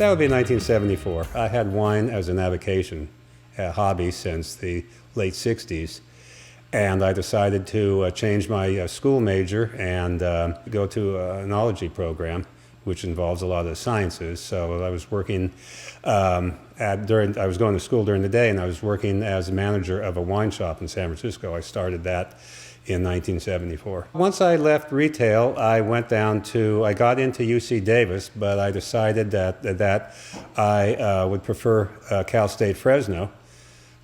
That would be 1974. I had wine as an avocation, a hobby since the late 60s. And I decided to change my school major and go to an enology program, which involves a lot of the sciences. So I was working I was going to school during the day, and I was working as a manager of a wine shop in San Francisco. I started that in 1974. Once I left retail, I got into UC Davis, but I decided that I would prefer Cal State Fresno.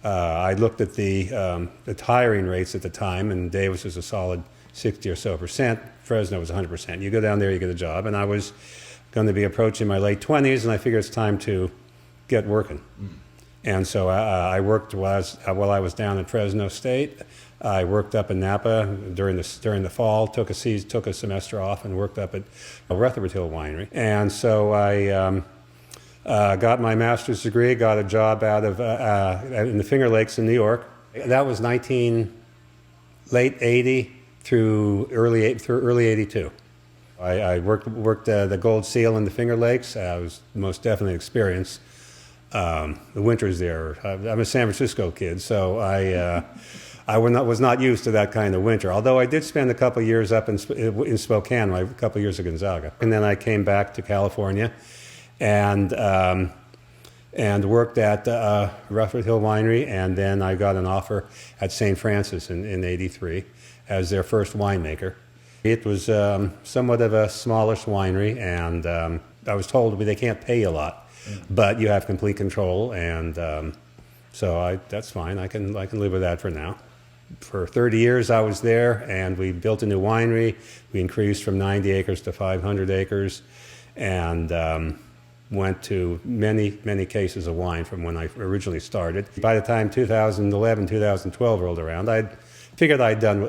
I looked at the hiring rates at the time, and Davis was a solid 60 or so percent. Fresno was 100%. You go down there, you get a job. And I was going to be approaching my late 20s, and I figured it's time to get working. And so I worked while I was down at Fresno State. I worked up in Napa during the fall, took a semester off, and worked up at Rutherford Hill Winery. And so I got my master's degree, got a job out of in the Finger Lakes in New York. That was late 80 through early 82. I worked the Gold Seal in the Finger Lakes. It was most definitely an experience. The winters there. I'm a San Francisco kid, so I was not used to that kind of winter. Although I did spend a couple of years up in Spokane, a couple of years at Gonzaga, and then I came back to California, and worked at Rutherford Hill Winery, and then I got an offer at St. Francis in '83 as their first winemaker. It was somewhat of a smallish winery, and I was told they can't pay you a lot, but you have complete control, and so that's fine. I can live with that for now. For 30 years I was there, and we built a new winery. We increased from 90 acres to 500 acres, and went to many cases of wine from when I originally started. By the time 2011, 2012 rolled around, I figured I'd done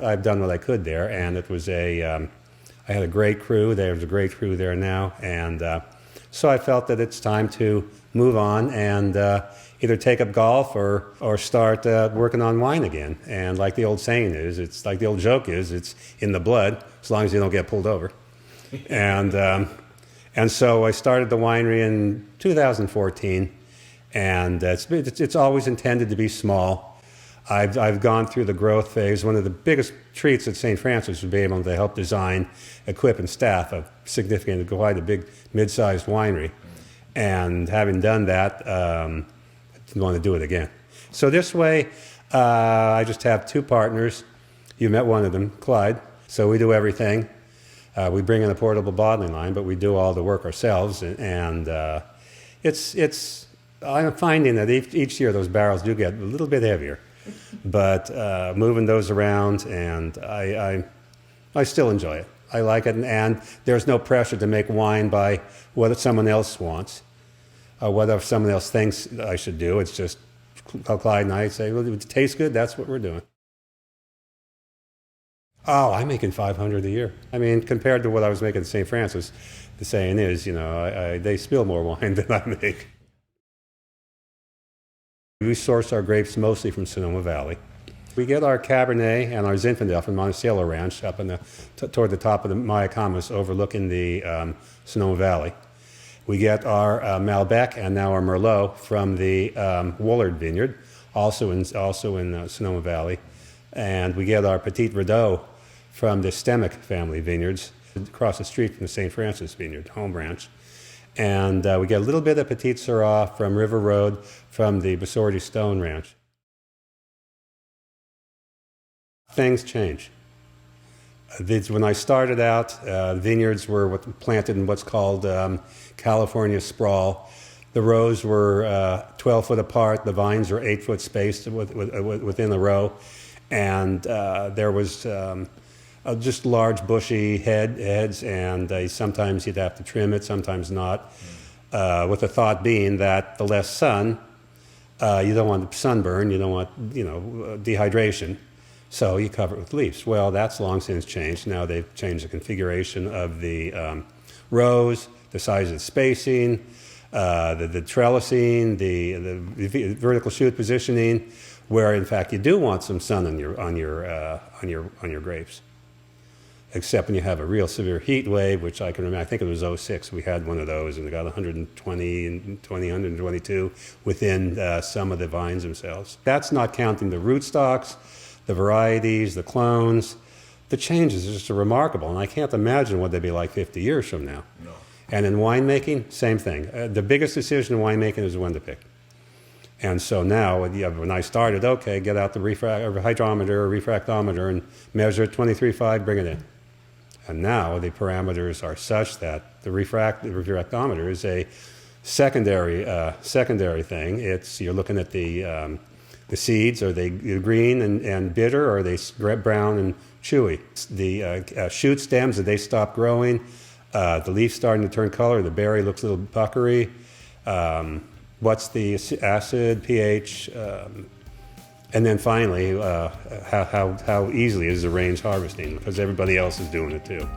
what I could there, and it was I had a great crew. There's a great crew there now, and so I felt that it's time to move on and either take up golf or start working on wine again. And like the old saying is, it's like the old joke is, it's in the blood as long as you don't get pulled over. And so I started the winery in 2014, and it's always intended to be small. I've gone through the growth phase. One of the biggest treats at St. Francis was being able to help design, equip, and staff a quite a big mid-sized winery. And having done that, I didn't want to do it again. So this way, I just have two partners. You met one of them, Clyde. So we do everything. We bring in a portable bottling line, but we do all the work ourselves. And I'm finding that each year those barrels do get a little bit heavier. But moving those around, and I still enjoy it. I like it, and there's no pressure to make wine by what someone else wants, or whatever someone else thinks I should do. It's just Clyde and I say, well, if it tastes good, that's what we're doing. Oh, I'm making $500 a year. I mean, compared to what I was making at St. Francis, the saying is, they spill more wine than I make. We source our grapes mostly from Sonoma Valley. We get our Cabernet and our Zinfandel from Monticello Ranch up toward the top of the Mayacamas overlooking the Sonoma Valley. We get our Malbec and now our Merlot from the Woolard Vineyard, also in Sonoma Valley. And we get our Petit Verdot from the Stemick family vineyards across the street from the St. Francis Vineyard, home branch. And we get a little bit of Petit Syrah from River Road from the Basorti Stone Ranch. Things change. When I started out, vineyards were planted in what's called California sprawl. The rows were 12 foot apart. The vines were 8 foot spaced within the row. And there was just large bushy heads, and sometimes you'd have to trim it, sometimes not, with the thought being that the less sun, you don't want sunburn, you don't want dehydration, so you cover it with leaves. Well, that's long since changed. Now they've changed the configuration of the rows, the size of the spacing, the trellising, the vertical shoot positioning, where in fact you do want some sun on your grapes. except when you have a real severe heat wave, which I can remember, I think it was '06, we had one of those, and it got 120 and 122 within some of the vines themselves. That's not counting the rootstocks, the varieties, the clones. The changes are just remarkable, and I can't imagine what they'd be like 50 years from now. No. And in winemaking, same thing. The biggest decision in winemaking is when to pick. And so now, when I started, okay, get out the hydrometer or refractometer and measure it 23.5, bring it in. And now the parameters are such that the refractometer is a secondary thing. You're looking at the seeds. Are they green and bitter, or are they brown and chewy? The shoot stems, did they stop growing? The leaf's starting to turn color. The berry looks a little puckery. What's the acid, pH? And then finally, how easily is the range harvesting? Because everybody else is doing it too.